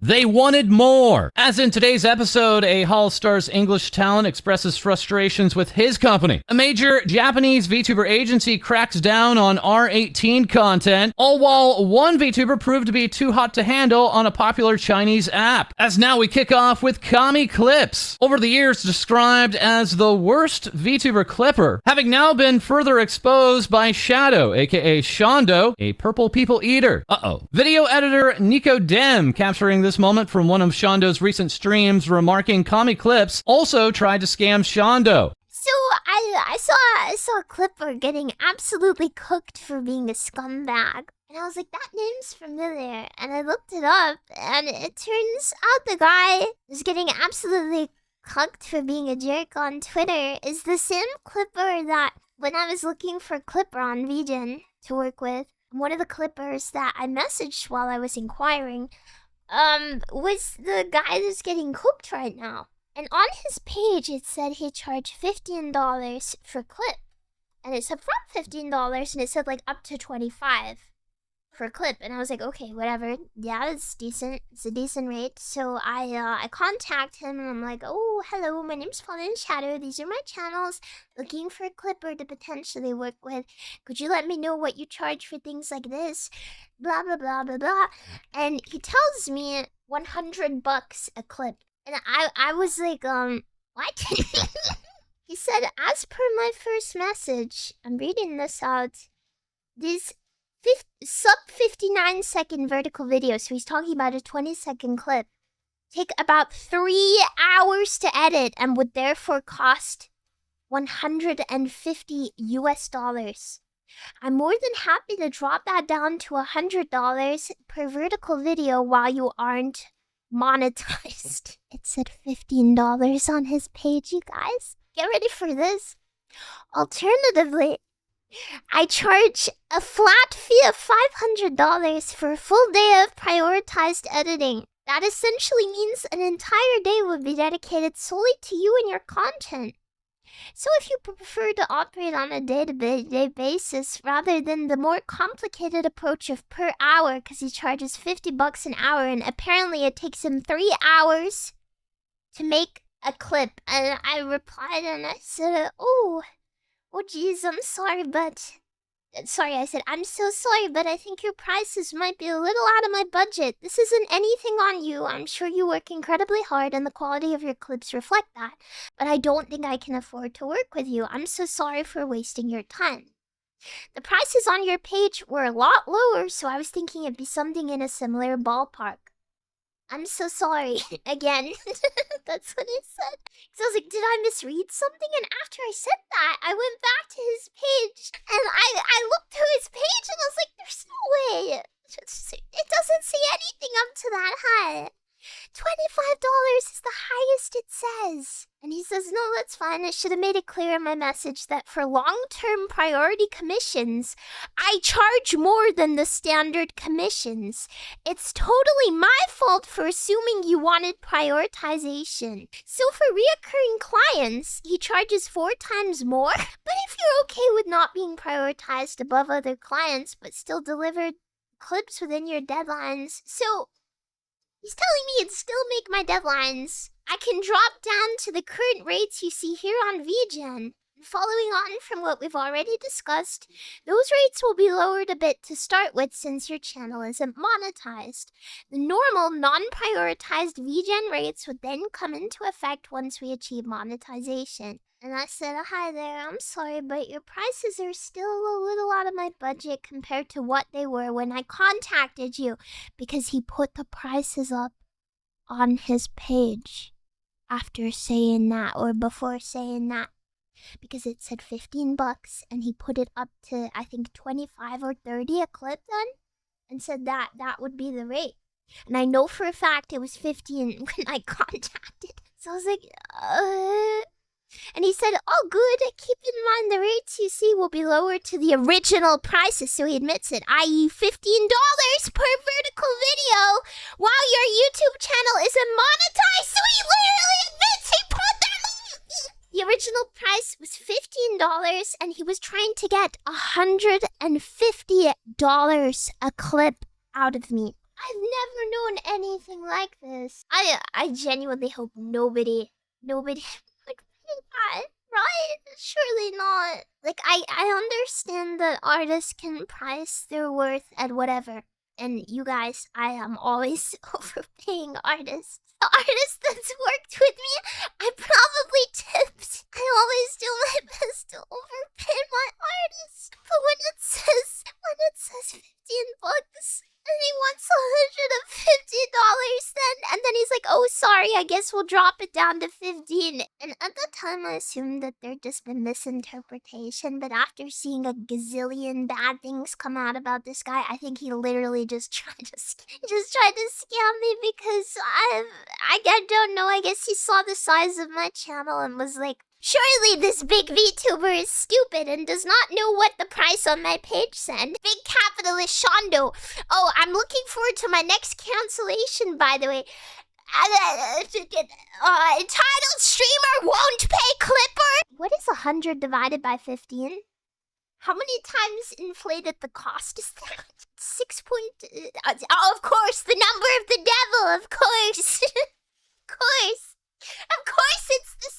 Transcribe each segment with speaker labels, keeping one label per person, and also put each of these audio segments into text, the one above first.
Speaker 1: They wanted more. As in today's episode, a Holostars English talent expresses frustrations with his company. A major Japanese VTuber agency cracks down on R18 content, all while one VTuber proved to be too hot to handle on a popular Chinese app. As now we kick off with Kami Clips, over the years described as the worst VTuber clipper, having now been further exposed by Shadow, aka Shondo, a purple people eater. Video editor Nico Dem capturing this moment from one of Shondo's recent streams, remarking Kami Clips also tried to scam Shondo.
Speaker 2: So I saw a clipper getting absolutely cooked for being a scumbag. And I was like, that name's familiar. And I looked it up, and it turns out the guy who's getting absolutely cooked for being a jerk on Twitter is the same clipper that when I was looking for a clipper on VGen to work with, one of the clippers that I messaged while I was inquiring was the guy that's getting cooked right now. And on his page, it said he charged $15 for clip. And it said from $15, and it said like up to $25 for a clip. And I was like, okay, whatever. Yeah, it's decent. It's a decent rate. So I contact him, and I'm like, oh, hello, my name's Fallen Shadow. These are my channels. Looking for a clipper to potentially work with. Could you let me know what you charge for things like this? Blah, blah, blah, blah, blah. And he tells me $100 a clip. And I was like, what? He said, as per my first message, I'm reading this out, this sub 59-second vertical video, so he's talking about a 20-second clip, take about 3 hours to edit and would therefore cost $150 US. I'm more than happy to drop that down to $100 per vertical video while you aren't monetized. It said $15 on his page, you guys. Get ready for this. Alternatively, I charge a flat fee of $500 for a full day of prioritized editing. That essentially means an entire day would be dedicated solely to you and your content. So if you prefer to operate on a day-to-day basis rather than the more complicated approach of per hour, because he charges $50 an hour and apparently it takes him 3 hours to make a clip. And I replied and I said, oh geez, I'm sorry, but... Sorry, I said, I'm so sorry, but I think your prices might be a little out of my budget. This isn't anything on you. I'm sure you work incredibly hard and the quality of your clips reflect that. But I don't think I can afford to work with you. I'm so sorry for wasting your time. The prices on your page were a lot lower, so I was thinking it'd be something in a similar ballpark. I'm so sorry. Again. That's what he said. So I was like, did I misread something? And after I said that, I went back to his page. And I looked through his page and I was like, there's no way. It doesn't say anything up to that high. $25 is the highest it says. And he says, no, that's fine. I should have made it clear in my message that for long-term priority commissions, I charge more than the standard commissions. It's totally my fault for assuming you wanted prioritization. So for reoccurring clients, he charges 4 times more. But if you're okay with not being prioritized above other clients, but still delivered clips within your deadlines, so... he's telling me it'd still make my deadlines. I can drop down to the current rates you see here on VGen. Following on from what we've already discussed, those rates will be lowered a bit to start with since your channel isn't monetized. The normal, non-prioritized VGen rates would then come into effect once we achieve monetization. And I said, hi there, I'm sorry, but your prices are still a little out of my budget compared to what they were when I contacted you, because he put the prices up on his page after saying that, or before saying that, because it said $15 and he put it up to, I think, 25 or 30 a clip then, and said that would be the rate. And I know for a fact it was 15 when I contacted. So I was like, And he said, oh good, keep in mind the rates you see will be lowered to the original prices, so he admits it, i.e. $15 per vertical video, while your YouTube channel isn't monetized, so he literally admits he put that. The original price was $15, and he was trying to get $150 a clip out of me. I've never known anything like this. I genuinely hope nobody would pay that, right? Surely not. Like, I understand that artists can price their worth at whatever. And you guys, I am always overpaying artists. The artist that's worked with me, I probably tipped. I always do my best to overpay my artists. But when it says 15 bucks, and he wants $150 then, and then he's like, oh, sorry, I guess we'll drop it down to 15. And at the time, I assumed that there'd just been misinterpretation, but after seeing a gazillion bad things come out about this guy, I think he literally just tried to scam me because I don't know, I guess he saw the size of my channel and was like, surely this big VTuber is stupid and does not know what the price on my page said. Big capitalist Shondo. Oh, I'm looking forward to my next cancellation, by the way. Entitled streamer won't pay Clipper. What is 100 divided by 15? How many times inflated the cost is that? 6 point... oh, of course, the number of the devil, of course. Of course it's the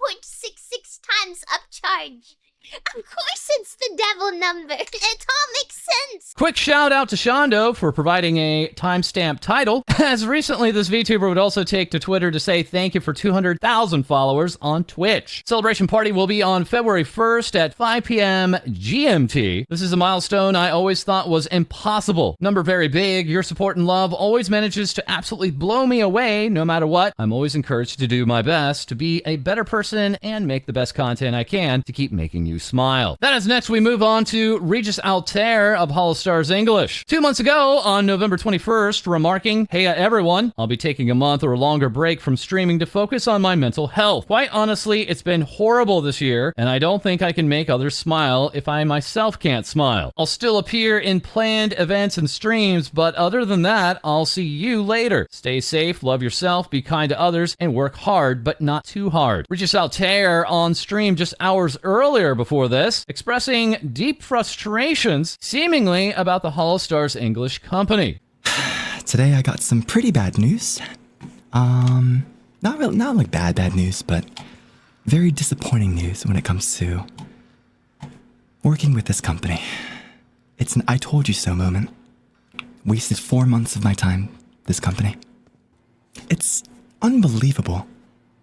Speaker 2: 6.66 times upcharge. Of course it's the devil number. It all makes sense.
Speaker 1: Quick shout out to Shondo for providing a timestamp title, as recently this VTuber would also take to Twitter to say thank you for 200,000 followers on Twitch. Celebration party will be on February 1st at 5 p.m. GMT. This is a milestone I always thought was impossible. Number very big, your support and love always manages to absolutely blow me away no matter what. I'm always encouraged to do my best to be a better person and make the best content I can to keep making you smile. That is next we move on to Regis Altair of Holostars English. 2 months ago, on November 21st, remarking, "Hey everyone, I'll be taking a month or longer break from streaming to focus on my mental health. Quite honestly, it's been horrible this year, and I don't think I can make others smile if I myself can't smile. I'll still appear in planned events and streams, but other than that, I'll see you later. Stay safe, love yourself, be kind to others, and work hard, but not too hard." Regis Altair on stream just hours earlier before this, expressing deep frustrations, seemingly about the Holostars English company.
Speaker 3: Today I got some pretty bad news. Not like bad news, but very disappointing news when it comes to working with this company. It's an I told you so moment. Wasted 4 months of my time, this company. It's unbelievable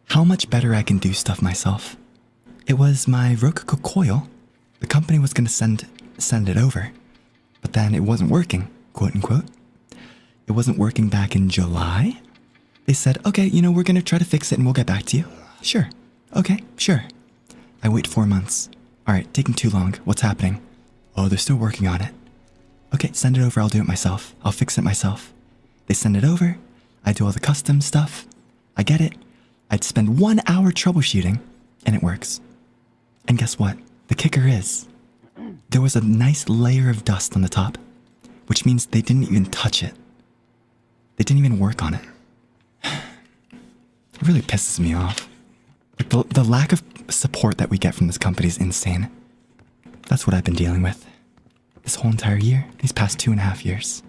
Speaker 3: how much better I can do stuff myself. It was my Rokugo coil. The company was going to send it over, but then it wasn't working, quote unquote. It wasn't working back in July. They said, okay, we're going to try to fix it and we'll get back to you. Sure. Okay, sure. I wait 4 months. All right, taking too long. What's happening? Oh, they're still working on it. Okay, send it over. I'll do it myself. I'll fix it myself. They send it over. I do all the custom stuff. I get it. I'd spend 1 hour troubleshooting and it works. And guess what? The kicker is, there was a nice layer of dust on the top, which means they didn't even touch it. They didn't even work on it. It really pisses me off. Like the lack of support that we get from this company is insane. That's what I've been dealing with this whole entire year, these past 2.5 years.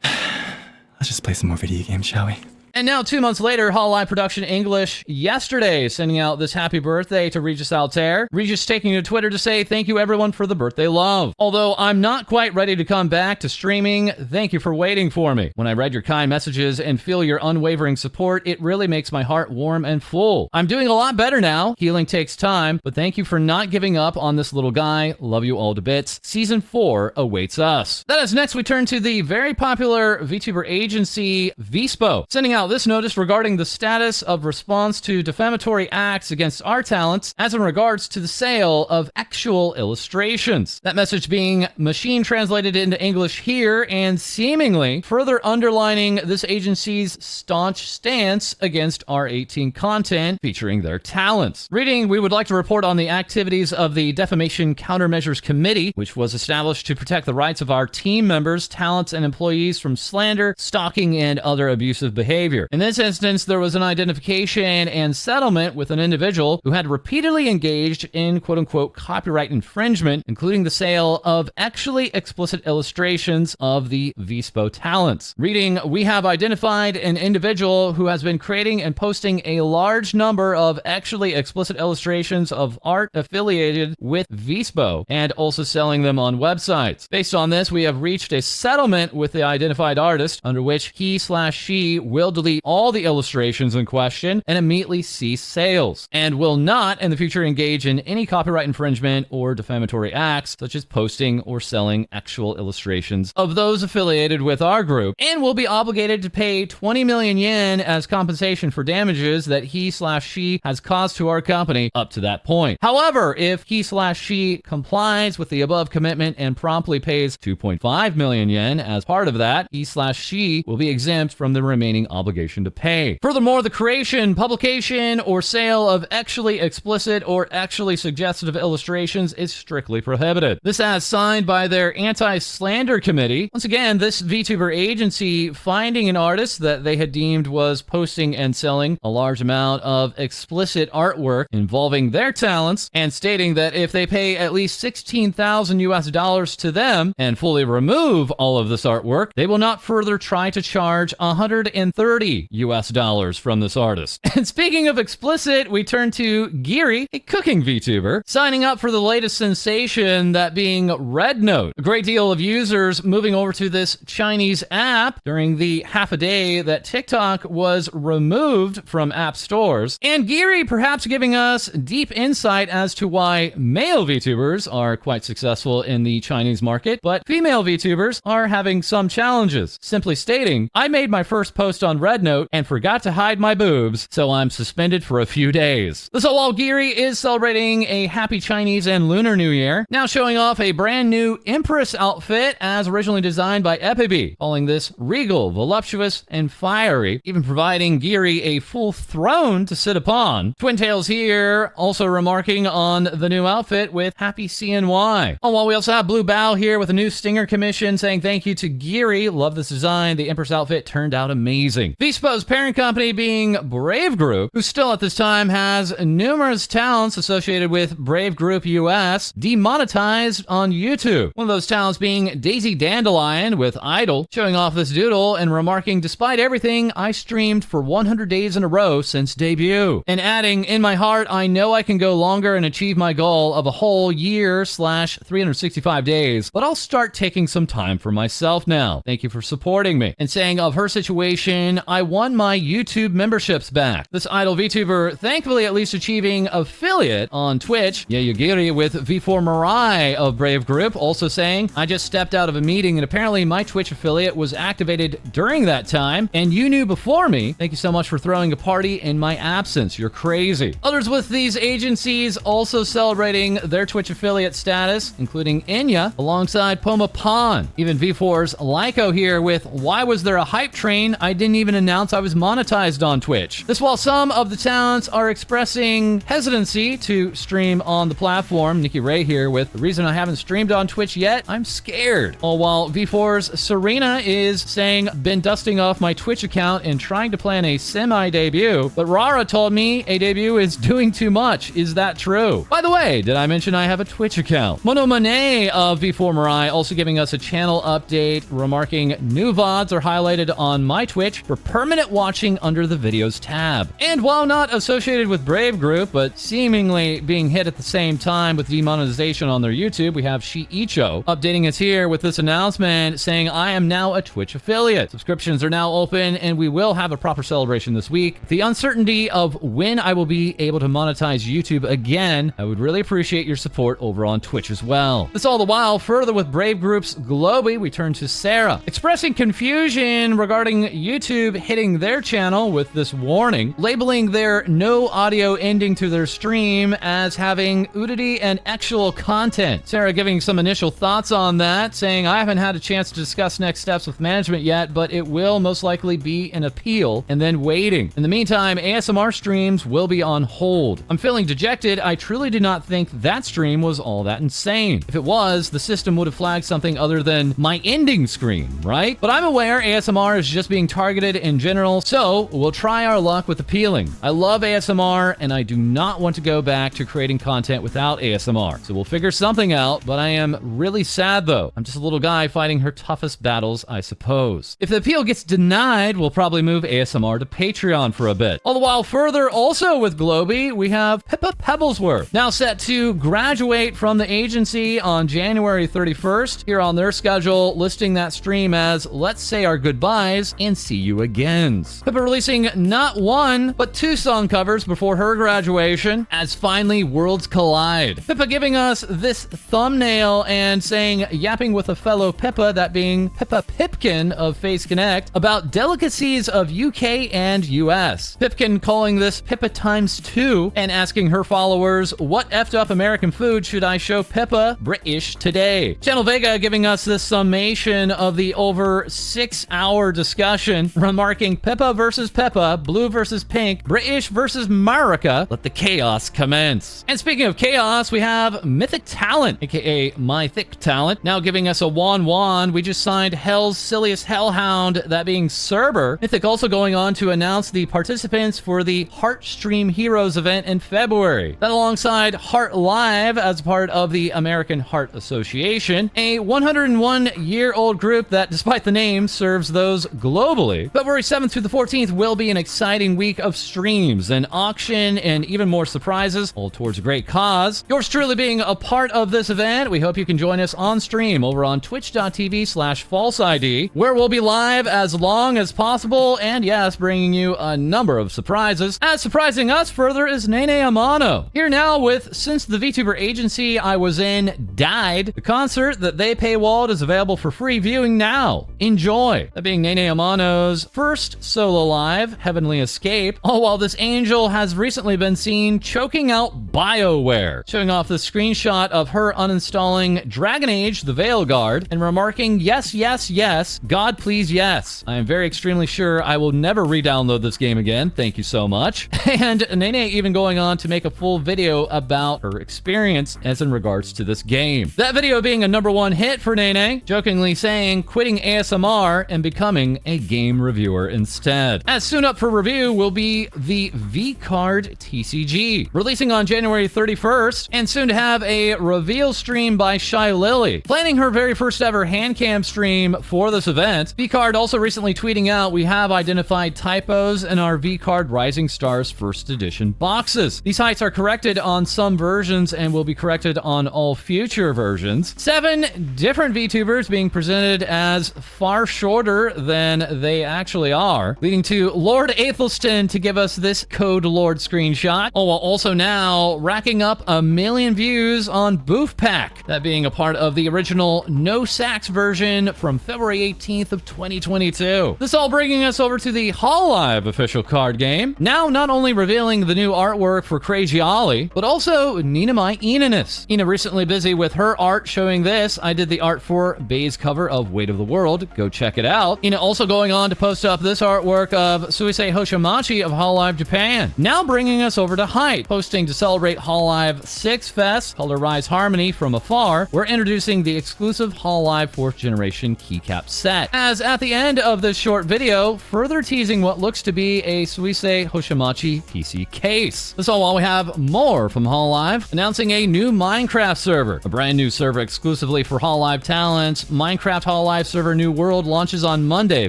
Speaker 3: Let's just play some more video games, shall we?
Speaker 1: And now 2 months later, HoloLive Production English yesterday sending out this happy birthday to Regis Altair. Regis taking to Twitter to say thank you everyone for the birthday love. Although I'm not quite ready to come back to streaming, thank you for waiting for me. When I read your kind messages and feel your unwavering support, it really makes my heart warm and full. I'm doing a lot better now. Healing takes time, but thank you for not giving up on this little guy. Love you all to bits. Season 4 awaits us. That is next we turn to the very popular VTuber agency VSPO, sending out this notice regarding the status of response to defamatory acts against our talents as in regards to the sale of actual illustrations. That message being machine translated into English here and seemingly further underlining this agency's staunch stance against R18 content featuring their talents. Reading, we would like to report on the activities of the Defamation Countermeasures Committee, which was established to protect the rights of our team members, talents, and employees from slander, stalking, and other abusive behavior. behavior. In this instance, there was an identification and settlement with an individual who had repeatedly engaged in quote-unquote copyright infringement, including the sale of actually explicit illustrations of the VSPO talents. Reading, we have identified an individual who has been creating and posting a large number of actually explicit illustrations of art affiliated with VSPO and also selling them on websites. Based on this, we have reached a settlement with the identified artist under which he/she will delete all the illustrations in question and immediately cease sales, and will not in the future engage in any copyright infringement or defamatory acts such as posting or selling actual illustrations of those affiliated with our group, and will be obligated to pay 20 million yen as compensation for damages that he/she has caused to our company up to that point. However, if he/she complies with the above commitment and promptly pays 2.5 million yen as part of that, he/she will be exempt from the remaining obligation to pay. Furthermore, the creation, publication, or sale of actually explicit or actually suggestive illustrations is strictly prohibited. This as signed by their anti-slander committee. Once again, this VTuber agency finding an artist that they had deemed was posting and selling a large amount of explicit artwork involving their talents, and stating that if they pay at least $16,000 to them and fully remove all of this artwork, they will not further try to charge $130 from this artist. And speaking of explicit, we turn to Giri, a cooking VTuber, signing up for the latest sensation, that being Rednote. A great deal of users moving over to this Chinese app during the half a day that TikTok was removed from app stores. And Giri perhaps giving us deep insight as to why male VTubers are quite successful in the Chinese market, but female VTubers are having some challenges. Simply stating, I made my first post on Rednote and forgot to hide my boobs, so I'm suspended for a few days. So while Giri is celebrating a happy Chinese and Lunar New Year, now showing off a brand new Empress outfit as originally designed by Epibi, calling this regal, voluptuous, and fiery, even providing Giri a full throne to sit upon. Twin Tails here also remarking on the new outfit with happy CNY. Oh, while we also have Blue Bow here with a new stinger commission saying thank you to Giri. Love this design. The Empress outfit turned out amazing. VSPO's parent company being Brave Group, who still at this time has numerous talents associated with Brave Group US demonetized on YouTube. One of those talents being Daisy Dandelion with Idol, showing off this doodle and remarking, despite everything, I streamed for 100 days in a row since debut. And adding, in my heart, I know I can go longer and achieve my goal of a whole year/365 days, but I'll start taking some time for myself now. Thank you for supporting me. And saying of her situation, I won my YouTube memberships back. This idol VTuber thankfully at least achieving affiliate on Twitch. Yayugiri with V4 Mirai of Brave Group also saying, I just stepped out of a meeting and apparently my Twitch affiliate was activated during that time and you knew before me. Thank you so much for throwing a party in my absence. You're crazy. Others with these agencies also celebrating their Twitch affiliate status, including Enya alongside Poma Pon. Even V4's Lyco here with, why was there a hype train? I didn't even announce I was monetized on Twitch. This while some of the talents are expressing hesitancy to stream on the platform. Nikki Ray here with, the reason I haven't streamed on Twitch yet, I'm scared. All while V4's Serena is saying, been dusting off my Twitch account and trying to plan a semi-debut, but Rara told me a debut is doing too much. Is that true? By the way, did I mention I have a Twitch account? Monomane of V4 Mirai also giving us a channel update, remarking, new VODs are highlighted on my Twitch for permanent watching under the videos tab. And while not associated with Brave Group, but seemingly being hit at the same time with demonetization on their YouTube, we have Shiicho updating us here with this announcement saying, I am now a Twitch affiliate. Subscriptions are now open and we will have a proper celebration this week. The uncertainty of when I will be able to monetize YouTube again, I would really appreciate your support over on Twitch as well. This all the while, further with Brave Group's Globy, we turn to Sarah, expressing confusion regarding YouTube hitting their channel with this warning, labeling their no audio ending to their stream as having nudity and actual content. Sarah giving some initial thoughts on that, saying, I haven't had a chance to discuss next steps with management yet, but it will most likely be an appeal and then waiting. In the meantime, ASMR streams will be on hold. I'm feeling dejected. I truly do not think that stream was all that insane. If it was, the system would have flagged something other than my ending screen, right? But I'm aware ASMR is just being targeted in general, so we'll try our luck with appealing. I love ASMR, and I do not want to go back to creating content without ASMR, so we'll figure something out, but I am really sad though. I'm just a little guy fighting her toughest battles, I suppose. If the appeal gets denied, we'll probably move ASMR to Patreon for a bit. All the while further, also with Globy, we have Pippa Pebblesworth, now set to graduate from the agency on January 31st, here on their schedule, listing that stream as Let's Say Our Goodbyes and See You Agains. Pippa releasing not one, but 2 song covers before her graduation, as finally worlds collide. Pippa giving us this thumbnail and saying, yapping with a fellow Pippa, that being Pippa Pipkin of Face Connect, about delicacies of UK and US. Pipkin calling this Pippa times 2 and asking her followers, what effed up American food should I show Pippa British today? Channel Vega giving us this summation of the over 6-hour discussion, remarking Pippa versus Pippa, blue versus pink, British versus America, let the chaos commence. And speaking of chaos, we have Mythic Talent, aka My Thick Talent, now giving us a Wan. We just signed Hell's Silliest Hellhound, that being Cerber. Mythic also going on to announce the participants for the Heartstream Heroes event in February. That alongside HoloLive as part of the American Heart Association, a 101-year-old group that, despite the name, serves those globally. February 7th through the 14th will be an exciting week of streams, an auction, and even more surprises, all towards a great cause. Yours truly being a part of this event, we hope you can join us on stream over on twitch.tv/FalseEyeD, where we'll be live as long as possible, and yes, bringing you a number of surprises. As surprising us further is Nene Amano, here now with Since the VTuber Agency I Was In Died. The concert that they paywalled is available for free viewing now. Enjoy. That being Nene Amano's first solo live, Heavenly Escape, all while this angel has recently been seen choking out BioWare, showing off the screenshot of her uninstalling Dragon Age The Veilguard and remarking, yes, yes, yes, God please yes. I am very extremely sure I will never re-download this game again. Thank you so much. And Nene even going on to make a full video about her experience as in regards to this game. That video being a #1 hit for Nene, jokingly saying quitting ASMR and becoming a game reviewer instead. As soon up for review will be the V-Card TCG, releasing on January 31st, and soon to have a reveal stream by Shy Lily, planning her very first ever handcam stream for this event. V-Card also recently tweeting out, we have identified typos in our V-Card Rising Stars first edition boxes. These heights are corrected on some versions and will be corrected on all future versions. 7 different VTubers being presented as far shorter than they actually are, leading to Lord Aethelston to give us this Code Lord screenshot, while also now racking up 1 million views on Boof Pack, that being a part of the original No Sax version from February 18th of 2022. This all bringing us over to the HoloLive official card game, now not only revealing the new artwork for Crazy Ollie, but also Nina Mai Enanis. Ina recently busy with her art showing this. I did the art for Bay's cover of Weight of the World. Go check it out. Ina also going on to post up this artwork of Suisei Hoshimachi of HoloLive Japan. Now bringing us over to Height, posting to celebrate HoloLive 6 Fest, Color Rise Harmony from afar. We're introducing the exclusive HoloLive 4th generation keycap set. As at the end of this short video, further teasing what looks to be a Suisei Hoshimachi PC case. This all while we have more from HoloLive, announcing a new Minecraft server. A brand new server exclusively for HoloLive talents. Minecraft HoloLive server New World launches on Monday,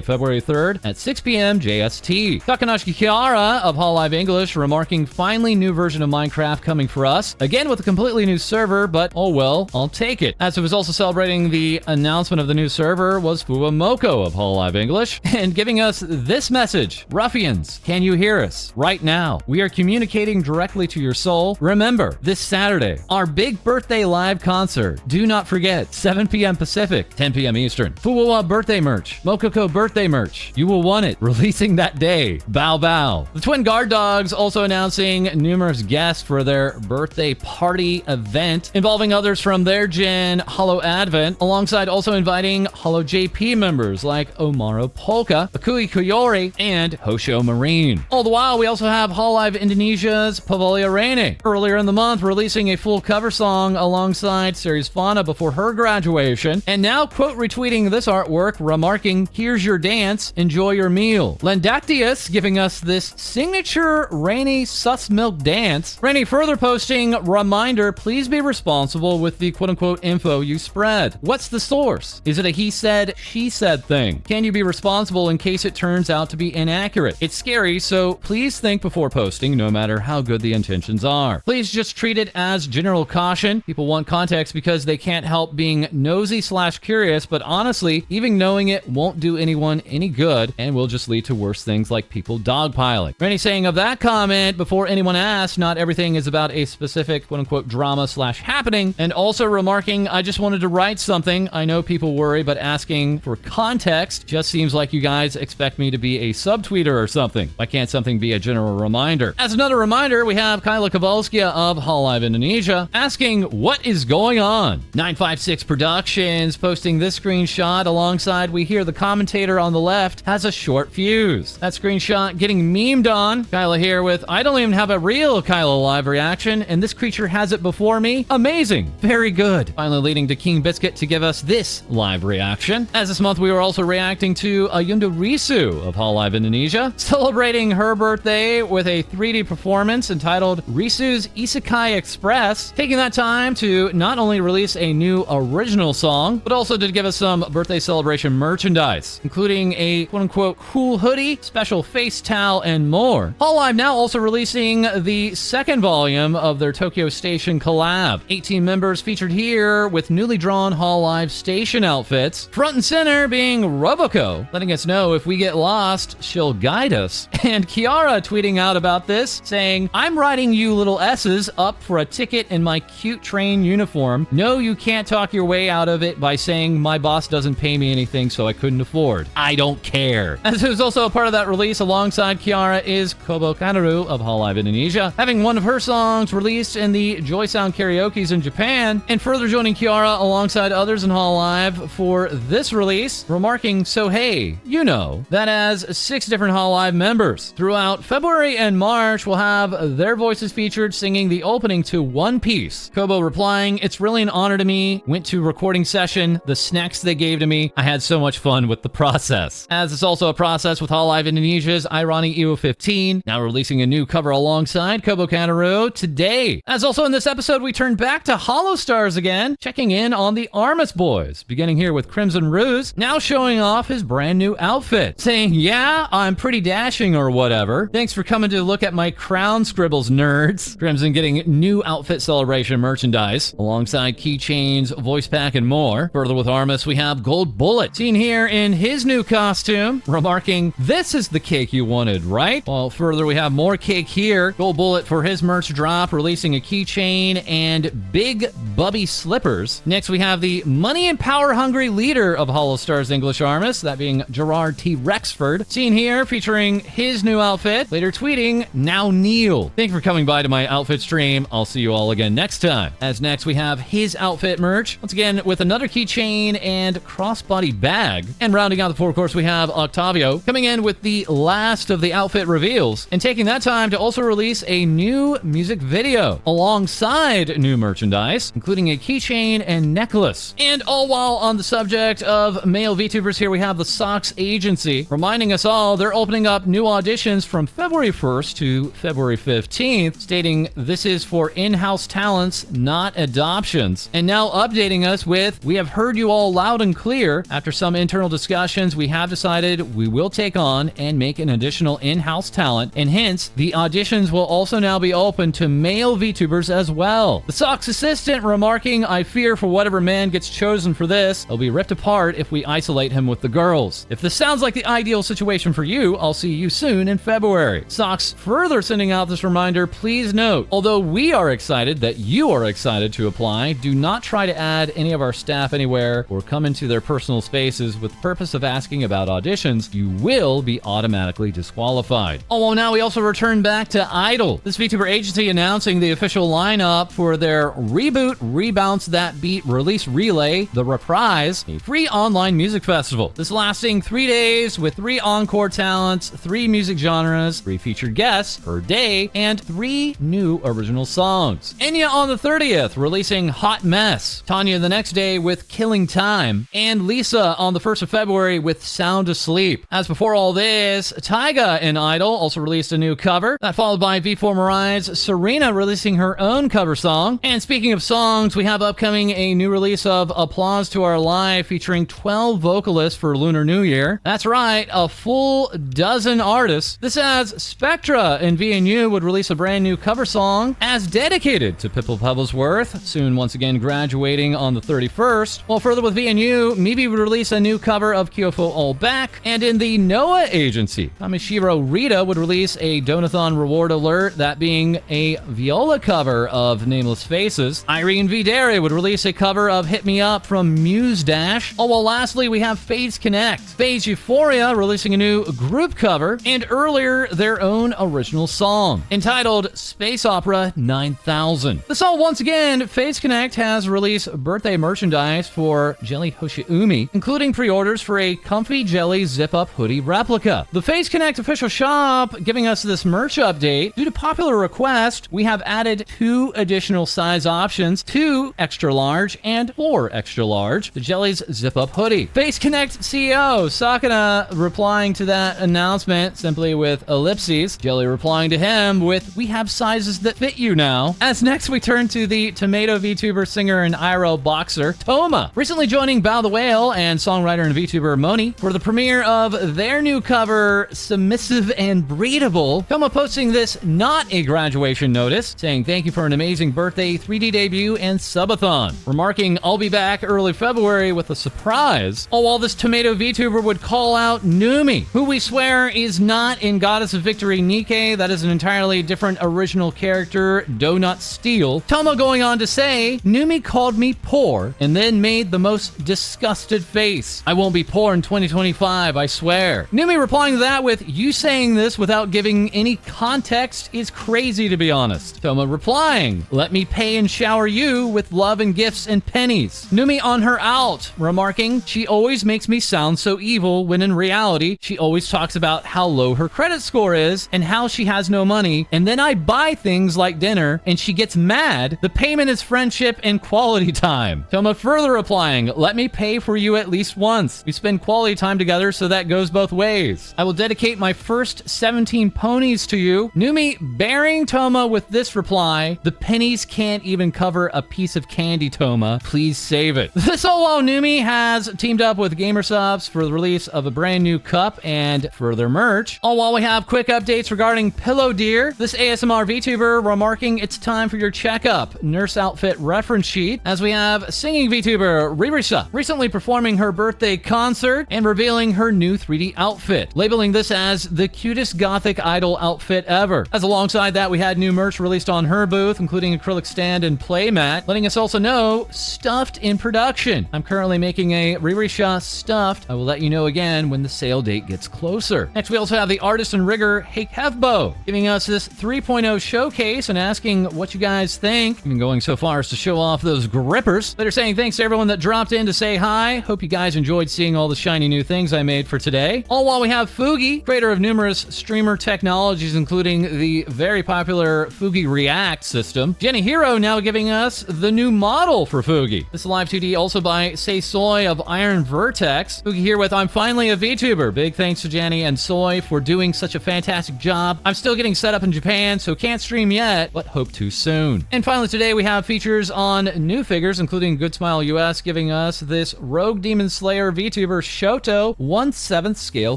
Speaker 1: February 3rd at 6 p.m. JST. Takanashi Kiara of HoloLive English remarking, finally new version of Minecraft coming for us. Again with a completely new server, but oh well, I'll take it. As it was also celebrating the announcement of the new server was FUWAMOCO of HoloLive English, and giving us this message. Ruffians, can you hear us? Right now, we are communicating directly to your soul. Remember, this Saturday, our big birthday live concert. Do not forget, 7 p.m. Pacific, 10 p.m. Eastern. FUWA birthday merch, Mokoko birthday merch. You will want it. Releasing that day. Bow bow. The Twin Guard Dogs also announcing numerous guests for their birthday party event, involving others from their gen Holo Advent, alongside also inviting Holo JP members like Omaro Polka, Akui Koyori, and Hoshio Marine. All the while, we also have HoloLive Indonesia's Pavolia Reine, earlier in the month releasing a full cover song alongside Series Fauna before her graduation, and now quote retweeting this artwork, remarking, here's your dance, enjoy enjoy your meal. Lendactius giving us this signature Reine sus milk dance. Reine further posting, reminder, please be responsible with the quote-unquote info you spread. What's the source? Is it a he said, she said thing? Can you be responsible in case it turns out to be inaccurate? It's scary, so please think before posting, no matter how good the intentions are. Please just treat it as general caution. People want context because they can't help being nosy/curious, but honestly, even knowing it won't do anyone any good and will just lead to worse things like people dogpiling. Reine saying of that comment, before anyone asks, not everything is about a specific quote-unquote drama/happening, and also remarking, I just wanted to write something. I know people worry, but asking for context just seems like you guys expect me to be a subtweeter or something. Why can't something be a general reminder? As another reminder, we have KAela Kavalskia of HoloLive Indonesia asking, what is going on? 956 Productions posting this screenshot alongside we hear the commentator on the left has a short fuse. That screenshot getting memed on. KAela here with, I don't even have a real KAela live reaction, and this creature has it before me. Amazing. Very good. Finally leading to King Biscuit to give us this live reaction. As this month we were also reacting to Ayunda Risu of HoloLive Indonesia, celebrating her birthday with a 3D performance entitled Risu's Isekai Express, taking that time to not only release a new original song, but also to give us some birthday celebration merchandise, including a quote-unquote cool hoodie, special face towel, and more. HoloLive now also releasing the second volume of their Tokyo Station collab. 18 members featured here with newly drawn HoloLive station outfits. Front and center being RoboCo, letting us know if we get lost, she'll guide us. And KAela tweeting out about this, saying, I'm writing you little S's up for a ticket in my cute train uniform. No, you can't talk your way out of it by saying my boss doesn't pay me anything, so I couldn't afford. I don't care. As who's also a part of that release alongside KAela is Kobo Kanaru of HoloLive Indonesia, having one of her songs released in the Joy Sound Karaoke's in Japan, and further joining KAela alongside others in HoloLive for this release, remarking, so hey, you know, that has 6 different HoloLive members. Throughout February and March, we'll have their voices featured singing the opening to One Piece. Kobo replying, it's really an honor to me. Went to recording session, the snacks they gave to me, I had so much fun with the process. As it's also a process with HoloLive Indonesia's Irony EO15, now releasing a new cover alongside Kobo Kanaru today. As also in this episode, we turn back to Holostars again, checking in on the Armis boys, beginning here with Crimson Ruse, now showing off his brand new outfit, saying, yeah, I'm pretty dashing or whatever. Thanks for coming to look at my crown scribbles, nerds. Crimson getting new outfit celebration merchandise, alongside keychains, voice pack, and more. Further with Armis, we have Gold Bullet, seen here in his new costume, remarking, this is the cake you wanted, right? While further, we have more cake here. Gold Bullet for his merch drop, releasing a keychain and big bubby slippers. Next, we have the money and power hungry leader of Holostars English Armis, that being Gerard T. Rexford, seen here featuring his new outfit, later tweeting, now kneel. Thank you for coming by to my outfit stream. I'll see you all again next time. As next, we have his outfit merch, once again with another keychain and crossbody bag. And rounding out the forecourse, we have Octavio coming in with the last of the outfit reveals and taking that time to also release a new music video alongside new merchandise, including a keychain and necklace. And all while on the subject of male VTubers, here we have the Socks Agency reminding us all they're opening up new auditions from February 1st to February 15th, stating this is for in-house talents, not adoptions. And now updating us with, we have heard you all loud and clear. After some internal discussions, we have decided we will take on and make an additional in-house talent, and hence the auditions will also now be open to male VTubers as well. The Socks assistant remarking, I fear for whatever man gets chosen for this, he'll be ripped apart if we isolate him with the girls. If this sounds like the ideal situation for you, I'll see you soon in February. Socks further sending out this reminder, please note, although we are excited that you are excited to apply, do not try to add any of our staff anywhere or come into their personal spaces with the purpose of asking about auditions. You will be automatically disqualified. Oh, well, now we also return back to Idol. This VTuber agency announcing the official lineup for their Reboot Rebounce That Beat release relay, The Reprise, a free online music festival. This lasting 3 days with 3 encore talents, 3 music genres, 3 featured guests per day, and 3 new original songs. Enya on the 30th, releasing Hot Mess. Tanya the next day with Killing Time. And Lisa on the 1st of February with Sound Assault. sleep. As before all this, Taiga in Idol also released a new cover. That followed by V4 Mirai's Serena releasing her own cover song. And speaking of songs, we have upcoming a new release of Applause to Our Life featuring 12 vocalists for Lunar New Year. That's right, a full dozen artists. This as Spectra and VNU would release a brand new cover song as dedicated to Pippa Pebblesworth, soon once again graduating on the 31st. While further with VNU, Mibi would release a new cover of Kyofo All Back, and in the Noah agency, Tamashiro Rita would release a Donathon reward alert, that being a Viola cover of Nameless Faces. Irene Videre would release a cover of Hit Me Up from Muse Dash. Oh, well, lastly, we have FaZe Connect. FaZe Euphoria releasing a new group cover, and earlier, their own original song, entitled Space Opera 9000. This all once again, FaZe Connect has released birthday merchandise for Jelly Hoshiumi, including pre-orders for a Comfy Jelly zip-up hoodie replica. The FaZe Connect official shop giving us this merch update. Due to popular request, we have added 2 additional size options, 2 extra large and 4 extra large, the Jelly's zip-up hoodie. FaZe Connect CEO Sakana replying to that announcement simply with ellipses, Jelly replying to him with, "We have sizes that fit you now." As next we turn to the Tomato VTuber singer and IRL boxer Toma, recently joining Bow the Whale and songwriter and VTuber Moni for the premiere of their new cover Submissive and Breedable. Toma posting this not a graduation notice, saying thank you for an amazing birthday 3D debut and subathon, remarking I'll be back early February with a surprise. Oh, while this Tomato VTuber would call out Numi, who we swear is not in Goddess of Victory Nikkei. That is an entirely different original character, Donut Steel. Toma going on to say, Numi called me poor and then made the most disgusted face. I won't be poor in 2025, I swear. Numi replying to that with, you saying this without giving any context is crazy to be honest. Toma replying, let me pay and shower you with love and gifts and pennies. Numi on her out, remarking, she always makes me sound so evil when in reality, she always talks about how low her credit score is and how she has no money, and then I buy things like dinner and she gets mad. The payment is friendship and quality time. Toma further replying, let me pay for you at least once. We spend quality time together, so that goes both ways. I will dedicate my first 17 ponies to you. Numi bearing Toma with this reply, the pennies can't even cover a piece of candy, Toma. Please save it. This all while Numi has teamed up with GamerSupps for the release of a brand new cup and further merch. All while we have quick updates regarding Pillow Deer, this ASMR VTuber remarking it's time for your checkup. Nurse outfit reference sheet, as we have singing VTuber Ririsa recently performing her birthday concert and revealing her new 3D outfit, labeling this as the cutest gothic idol outfit ever. As alongside that, we had new merch released on her booth, including acrylic stand and playmat, letting us also know stuffed in production. I'm currently making a Ririsa stuffed. I will let you know again when the sale date gets closer. Next, we also have the artist and rigger Heikevbo giving us this 3.0 showcase and asking what you guys think, even going so far as to show off those grippers. They're saying thanks to everyone that dropped in to say hi. Hope you guys enjoyed seeing all the shiny new things I made for today. All while we have Fugi, creator of numerous streamer technologies, including the very popular Fugi React system. Jenny Hero now giving us the new model for Fugi. This live 2D also by Say Soy of Iron Vertex. Fugi here with I'm finally a VTuber. Big thanks to Jenny and Soy for doing such a fantastic job. I'm still getting set up in Japan, so can't stream yet, but hope to soon. And finally today we have features on new figures, including Good Smile US giving us this Rogue Demon Slayer VTuber Shoto 1/7 scale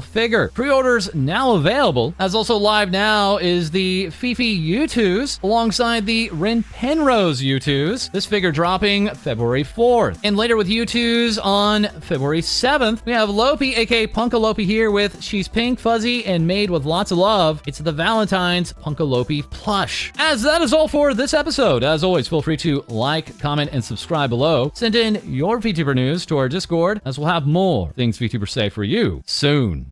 Speaker 1: figure. Pre-orders now available, as also live now is the Fifi U2s alongside the Rin Penrose U2s. This figure dropping February 4th. And later with U2s on February 7th, we have Lopi, aka Punka Lopi here with She's Pink, Fuzzy, and made with lots of love. It's the Valentine's Punka Lopi plush. As that is all for this episode. As always, feel free to like, comment, and subscribe below. Send in your VTuber news to our Discord, as we'll have more things VTubers say for you soon.